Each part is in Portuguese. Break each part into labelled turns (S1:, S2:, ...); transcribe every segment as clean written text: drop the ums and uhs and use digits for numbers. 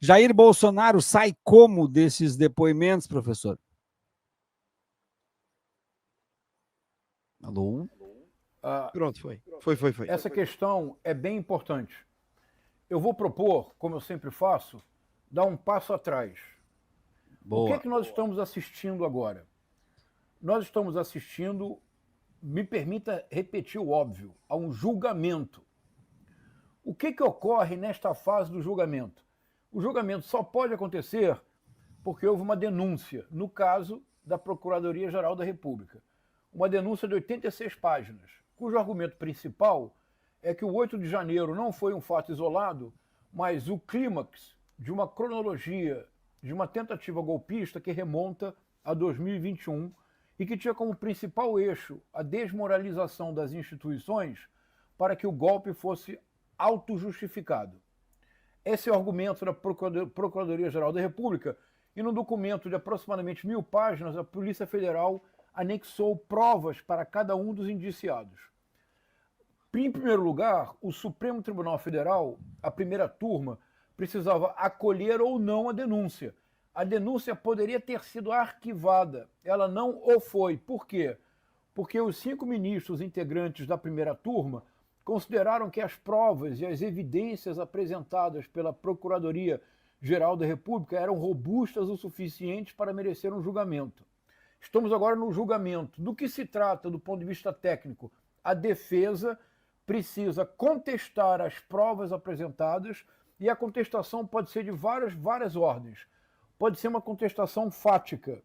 S1: Jair Bolsonaro sai como desses depoimentos, professor? Alô?
S2: Pronto, foi.
S3: Essa questão é bem importante. Eu vou propor, como eu sempre faço, dar um passo atrás.
S1: Boa.
S3: O que é que nós estamos assistindo agora? Nós estamos assistindo, me permita repetir o óbvio, a um julgamento. O que ocorre nesta fase do julgamento? O julgamento só pode acontecer porque houve uma denúncia, no caso da Procuradoria-Geral da República. Uma denúncia de 86 páginas, cujo argumento principal é que o 8 de janeiro não foi um fato isolado, mas o clímax de uma cronologia de uma tentativa golpista que remonta a 2021 e que tinha como principal eixo a desmoralização das instituições para que o golpe fosse autojustificado. Esse é o argumento da Procuradoria-Geral da República e no documento de aproximadamente 1000 páginas, a Polícia Federal anexou provas para cada um dos indiciados. Em primeiro lugar, o Supremo Tribunal Federal, a primeira turma, precisava acolher ou não a denúncia. A denúncia poderia ter sido arquivada, ela não o foi. Por quê? Porque os 5 ministros integrantes da primeira turma consideraram que as provas e as evidências apresentadas pela Procuradoria-Geral da República eram robustas o suficiente para merecer um julgamento. Estamos agora no julgamento. Do que se trata do ponto de vista técnico? A defesa precisa contestar as provas apresentadas e a contestação pode ser de várias ordens. Pode ser uma contestação fática.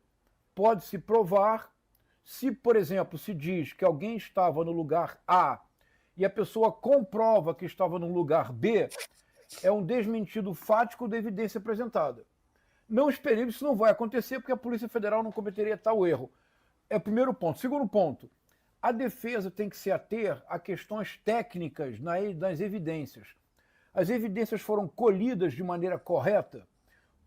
S3: Pode-se provar se, por exemplo, se diz que alguém estava no lugar A e a pessoa comprova que estava no lugar B, é um desmentido fático da evidência apresentada. Não esperemos, isso não vai acontecer porque a Polícia Federal não cometeria tal erro. É o primeiro ponto. Segundo ponto, a defesa tem que se ater a questões técnicas nas evidências. As evidências foram colhidas de maneira correta?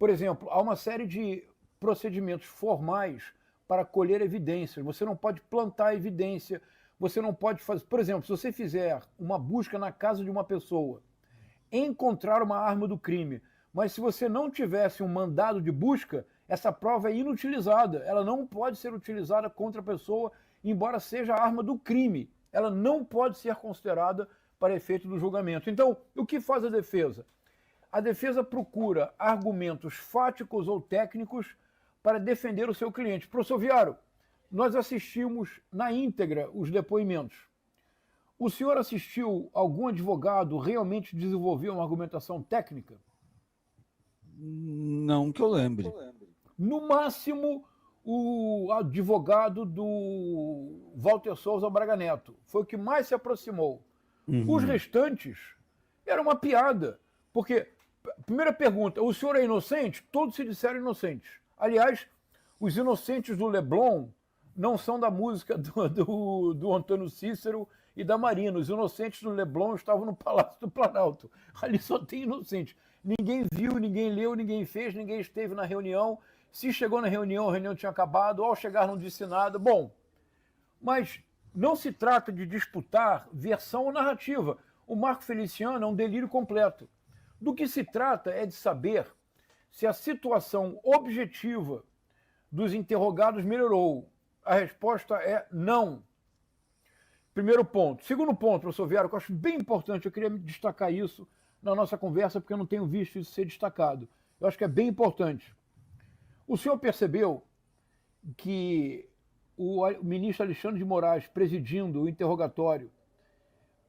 S3: Por exemplo, há uma série de procedimentos formais para colher evidências. Você não pode plantar evidência, você não pode fazer... Por exemplo, se você fizer uma busca na casa de uma pessoa, encontrar uma arma do crime, mas se você não tivesse um mandado de busca, essa prova é inutilizada. Ela não pode ser utilizada contra a pessoa, embora seja a arma do crime. Ela não pode ser considerada para efeito do julgamento. Então, o que faz a defesa? A defesa procura argumentos fáticos ou técnicos para defender o seu cliente. Professor Viaro, nós assistimos na íntegra os depoimentos. O senhor assistiu algum advogado realmente desenvolver uma argumentação técnica?
S1: Não que eu lembre.
S3: No máximo, o advogado do Walter Souza Braga Neto. Foi o que mais se aproximou. Os restantes era uma piada. Porque, primeira pergunta, o senhor é inocente? Todos se disseram inocentes. Aliás, os inocentes do Leblon não são da música do Antônio Cícero e da Marina. Os inocentes do Leblon estavam no Palácio do Planalto. Ali só tem inocente. Ninguém viu, ninguém leu, ninguém fez, ninguém esteve na reunião. Se chegou na reunião, a reunião tinha acabado. Ao chegar, não disse nada. Bom, mas não se trata de disputar versão ou narrativa. O Marco Feliciano é um delírio completo. Do que se trata é de saber se a situação objetiva dos interrogados melhorou. A resposta é não. Primeiro ponto. Segundo ponto, professor Viaro, que eu acho bem importante, eu queria destacar isso na nossa conversa, porque eu não tenho visto isso ser destacado. Eu acho que é bem importante. O senhor percebeu que o ministro Alexandre de Moraes, presidindo o interrogatório,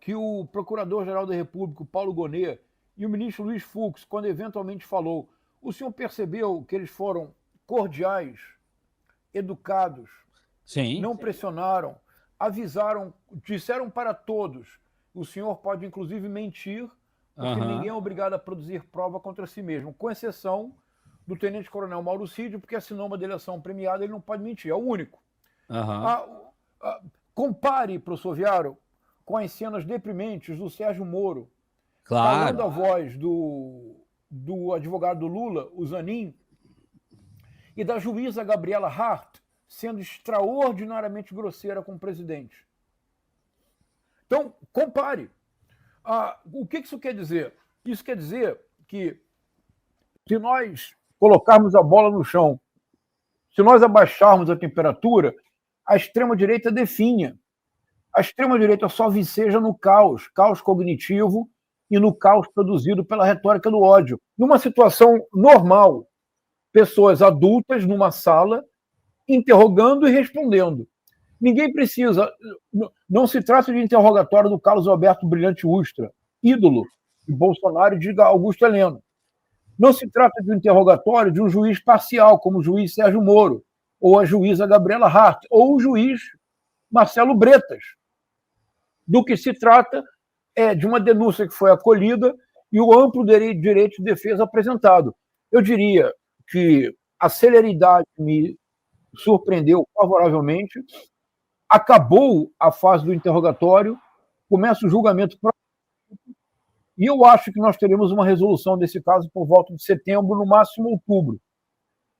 S3: que o Procurador-Geral da República, Paulo Gonet, e o ministro Luiz Fux, quando eventualmente falou, o senhor percebeu que eles foram cordiais, educados,
S1: Sim.
S3: não pressionaram, avisaram, disseram para todos, o senhor pode inclusive mentir, porque ninguém é obrigado a produzir prova contra si mesmo, com exceção do tenente-coronel Mauro Cid, porque assinou uma delação premiada, ele não pode mentir, é o único. Compare, professor Viaro, com as cenas deprimentes do Sérgio Moro, calando a voz do advogado do Lula, o Zanin, e da juíza Gabriela Hart, sendo extraordinariamente grosseira com o presidente. Então, compare. O que isso quer dizer? Isso quer dizer que Se nós colocarmos a bola no chão, se nós abaixarmos a temperatura, a extrema-direita definha. A extrema-direita só viceja no caos, caos cognitivo e no caos produzido pela retórica do ódio. Numa situação normal, pessoas adultas numa sala interrogando e respondendo. Ninguém precisa... Não se trata de interrogatório do Carlos Alberto Brilhante Ustra, ídolo de Bolsonaro e de Augusto Heleno. Não se trata de um interrogatório de um juiz parcial, como o juiz Sérgio Moro, ou a juíza Gabriela Hart, ou o juiz Marcelo Bretas. Do que se trata é de uma denúncia que foi acolhida e o amplo direito de defesa apresentado. Eu diria que a celeridade me surpreendeu favoravelmente, acabou a fase do interrogatório, começa o julgamento e eu acho que nós teremos uma resolução desse caso por volta de setembro, no máximo outubro.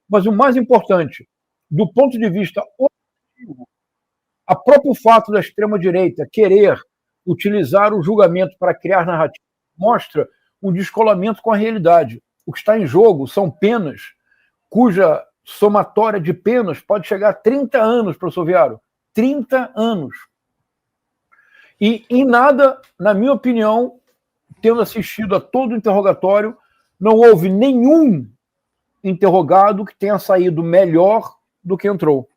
S3: Mas o mais importante, do ponto de vista objetivo, a próprio fato da extrema-direita querer utilizar o julgamento para criar narrativa mostra um descolamento com a realidade. O que está em jogo são penas, cuja somatória de penas pode chegar a 30 anos, professor Viaro. 30 anos. E em nada, na minha opinião, tendo assistido a todo o interrogatório, não houve nenhum interrogado que tenha saído melhor do que entrou.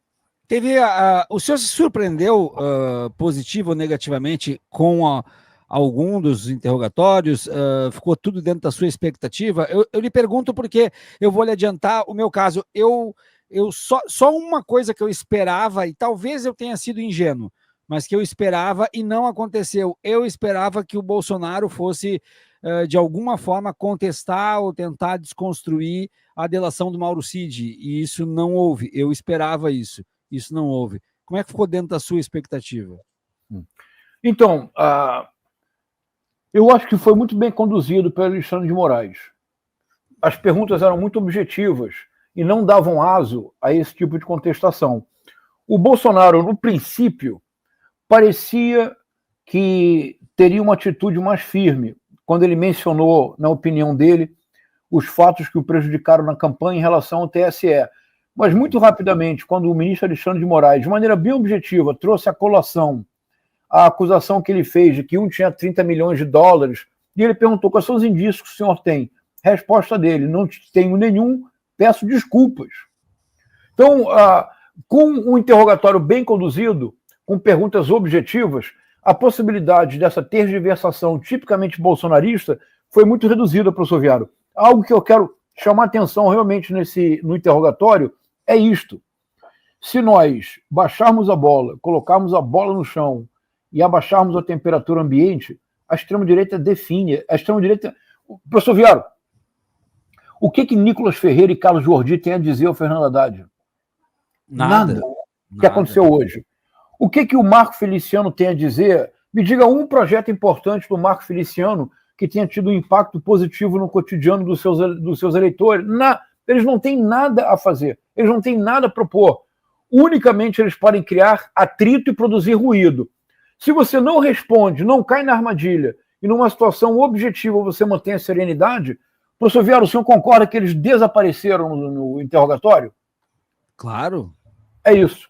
S1: O senhor se surpreendeu positivo ou negativamente com algum dos interrogatórios? Ficou tudo dentro da sua expectativa? Eu lhe pergunto porque eu vou lhe adiantar o meu caso. Eu só uma coisa que eu esperava, e talvez eu tenha sido ingênuo, mas que eu esperava e não aconteceu. Eu esperava que o Bolsonaro fosse, de alguma forma, contestar ou tentar desconstruir a delação do Mauro Cid, e isso não houve. Eu esperava isso. Isso não houve. Como é que ficou dentro da sua expectativa?
S3: Então, eu acho que foi muito bem conduzido pelo Alexandre de Moraes. As perguntas eram muito objetivas e não davam aso a esse tipo de contestação. O Bolsonaro, no princípio, parecia que teria uma atitude mais firme quando ele mencionou, na opinião dele, os fatos que o prejudicaram na campanha em relação ao TSE. Mas, muito rapidamente, quando o ministro Alexandre de Moraes, de maneira bem objetiva, trouxe à colação a acusação que ele fez de que um tinha 30 milhões de dólares, e ele perguntou quais são os indícios que o senhor tem. Resposta dele: não tenho nenhum, peço desculpas. Então, com um interrogatório bem conduzido, com perguntas objetivas, a possibilidade dessa tergiversação tipicamente bolsonarista foi muito reduzida, professor Viaro. Algo que eu quero chamar atenção realmente no interrogatório é isto. Se nós baixarmos a bola, colocarmos a bola no chão e abaixarmos a temperatura ambiente, a extrema-direita define. A extrema-direita... Professor Viaro, o que Nicolas Ferreira e Carlos Jordi têm a dizer ao Fernando Haddad? Nada. O que aconteceu hoje. O que o Marco Feliciano tem a dizer? Me diga um projeto importante do Marco Feliciano que tenha tido um impacto positivo no cotidiano dos seus eleitores. Eles não têm nada a fazer. Eles não têm nada a propor. Unicamente eles podem criar atrito e produzir ruído. Se você não responde, não cai na armadilha, e numa situação objetiva você mantém a serenidade, professor Viaro, o senhor concorda que eles desapareceram no interrogatório?
S1: Claro.
S3: É isso.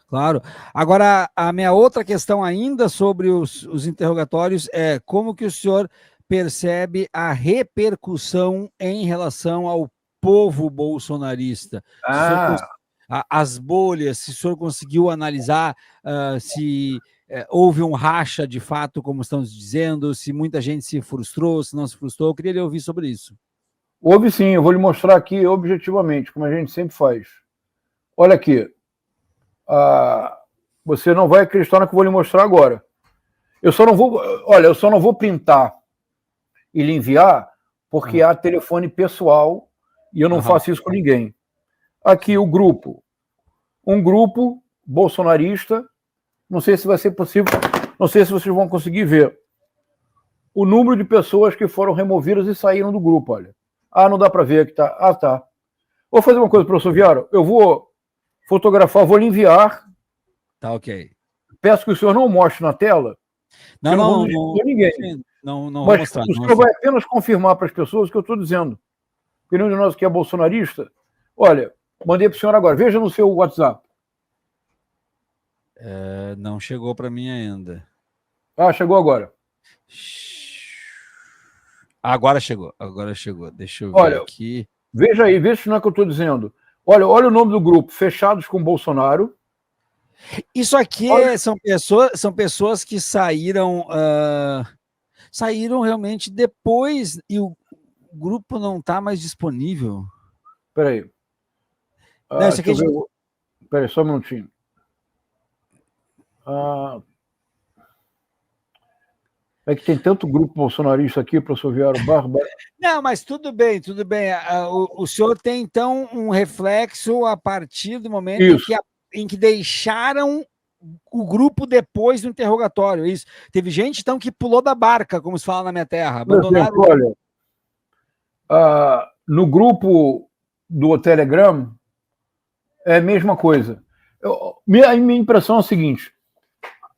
S1: Claro. Agora, a minha outra questão ainda sobre os interrogatórios é como que o senhor percebe a repercussão em relação ao povo bolsonarista? As bolhas, se o senhor conseguiu analisar se houve um racha de fato, como estamos dizendo, se muita gente se frustrou, se não se frustrou. Eu queria lhe ouvir sobre isso.
S3: Houve sim, eu vou lhe mostrar aqui objetivamente, como a gente sempre faz. Olha aqui. Você não vai acreditar no que eu vou lhe mostrar agora. Eu só não vou printar e lhe enviar porque há telefone pessoal e eu não faço isso com ninguém. Aqui o grupo. Um grupo bolsonarista. Não sei se vai ser possível, não sei se vocês vão conseguir ver o número de pessoas que foram removidas e saíram do grupo, olha. Não dá para ver aqui, tá? Tá. Vou fazer uma coisa, professor Viaro. Eu vou fotografar, vou lhe enviar.
S1: Tá, ok.
S3: Peço que o senhor não mostre na tela.
S1: Não
S3: ninguém.
S1: Não
S3: Mas
S1: vou mostrar.
S3: O senhor vai apenas confirmar para as pessoas o que eu estou dizendo. Porque nenhum de nós aqui é bolsonarista. Olha, mandei para o senhor agora. Veja no seu WhatsApp.
S1: Não chegou para mim ainda.
S3: Ah, chegou agora.
S1: Agora chegou. Deixa eu ver aqui.
S3: Veja aí, veja se não é o que eu estou dizendo. Olha o nome do grupo, Fechados com Bolsonaro.
S1: Isso aqui são pessoas que saíram realmente depois e o grupo não está mais disponível.
S3: Espera aí. Espera aí, só um minutinho. É que tem tanto grupo bolsonarista aqui, professor Viário Barba.
S1: Não, mas tudo bem. O senhor tem, então, um reflexo a partir do momento em que deixaram o grupo depois do interrogatório. Isso. Teve gente, então, que pulou da barca, como se fala na minha terra. Abandonaram.
S3: Olha, no grupo do Telegram é a mesma coisa. A minha impressão é a seguinte: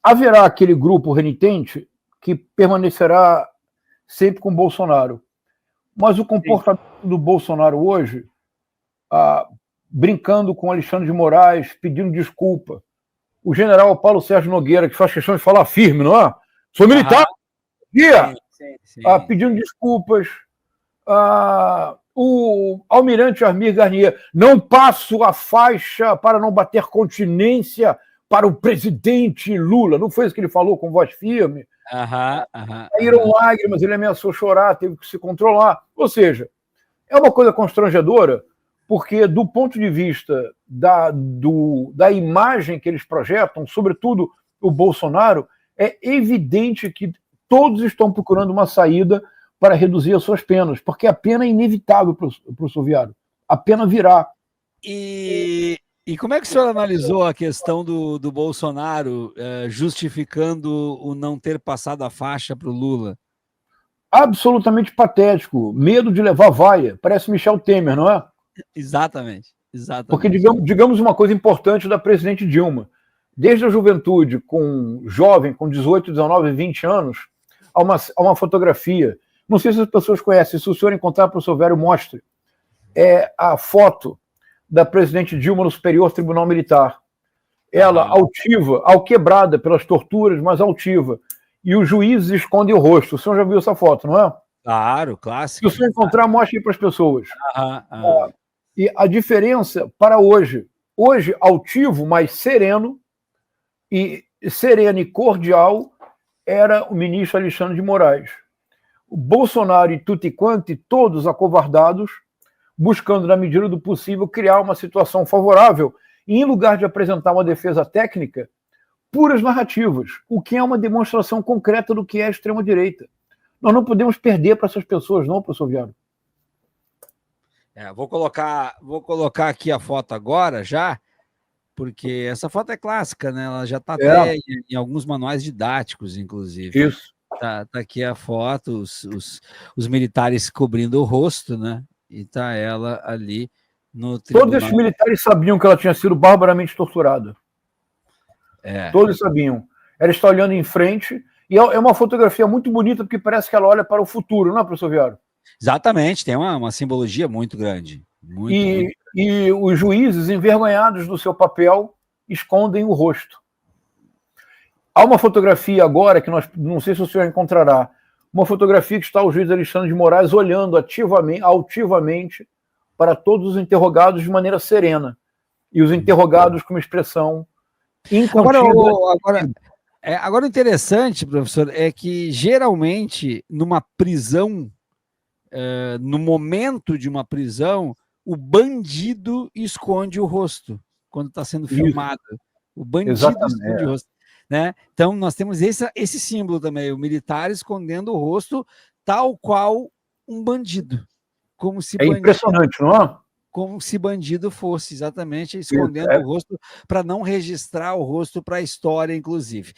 S3: haverá aquele grupo renitente que permanecerá sempre com Bolsonaro. Mas o comportamento do Bolsonaro hoje, brincando com Alexandre de Moraes, pedindo desculpa. O general Paulo Sérgio Nogueira, que faz questão de falar firme, não é? Sou militar! Sim. Pedindo desculpas. O almirante Armir Garnier, não passo a faixa para não bater continência para o presidente Lula. Não foi isso que ele falou com voz firme? Saíram lágrimas, ele ameaçou chorar, teve que se controlar. Ou seja, é uma coisa constrangedora, porque do ponto de vista da imagem que eles projetam, sobretudo o Bolsonaro, é evidente que todos estão procurando uma saída para reduzir as suas penas, porque a pena é inevitável, professor Viário. A pena virá.
S1: E como é que o senhor analisou a questão do Bolsonaro justificando o não ter passado a faixa para o Lula?
S3: Absolutamente patético. Medo de levar vaia. Parece Michel Temer, não é?
S1: Exatamente.
S3: Porque digamos uma coisa importante da presidente Dilma. Desde a juventude, jovem, com 18, 19, 20 anos, há uma fotografia. Não sei se as pessoas conhecem. Se o senhor encontrar, professor Vério, mostre. É a foto da presidente Dilma no Superior Tribunal Militar. Ela altiva, alquebrada pelas torturas, mas altiva. E os juízes escondem o rosto. O senhor já viu essa foto, não é?
S1: Claro, clássico.
S3: Se o senhor encontrar, mostre aí para as pessoas. E a diferença para hoje. Hoje, altivo, mas sereno e cordial, era o ministro Alexandre de Moraes. O Bolsonaro e tutti quanti, todos acovardados, buscando, na medida do possível, criar uma situação favorável, e em lugar de apresentar uma defesa técnica, puras narrativas, o que é uma demonstração concreta do que é a extrema-direita. Nós não podemos perder para essas pessoas, não, professor Viário.
S1: Vou colocar aqui a foto agora, já, porque essa foto é clássica, né? Ela já está até em alguns manuais didáticos, inclusive.
S3: Isso.
S1: Tá aqui a foto, os militares cobrindo o rosto, né? E tá ela ali no tribunal.
S3: Todos esses militares sabiam que ela tinha sido barbaramente torturada. Todos sabiam. Ela está olhando em frente, e é uma fotografia muito bonita, porque parece que ela olha para o futuro, não é, professor Viário?
S1: Exatamente, tem uma simbologia muito grande.
S3: E os juízes, envergonhados do seu papel, escondem o rosto. Há uma fotografia agora, que não sei se o senhor encontrará, uma fotografia que está o juiz Alexandre de Moraes olhando altivamente para todos os interrogados de maneira serena. E os interrogados com uma expressão incontida.
S1: Agora o interessante, professor, é que geralmente numa prisão, no momento de uma prisão, o bandido esconde o rosto quando está sendo filmado. O bandido esconde o rosto. Né? Então, nós temos esse símbolo também, o militar escondendo o rosto, tal qual um bandido. Como se
S3: impressionante, não é?
S1: Como se bandido fosse, exatamente, escondendo o rosto, para não registrar o rosto para a história, inclusive.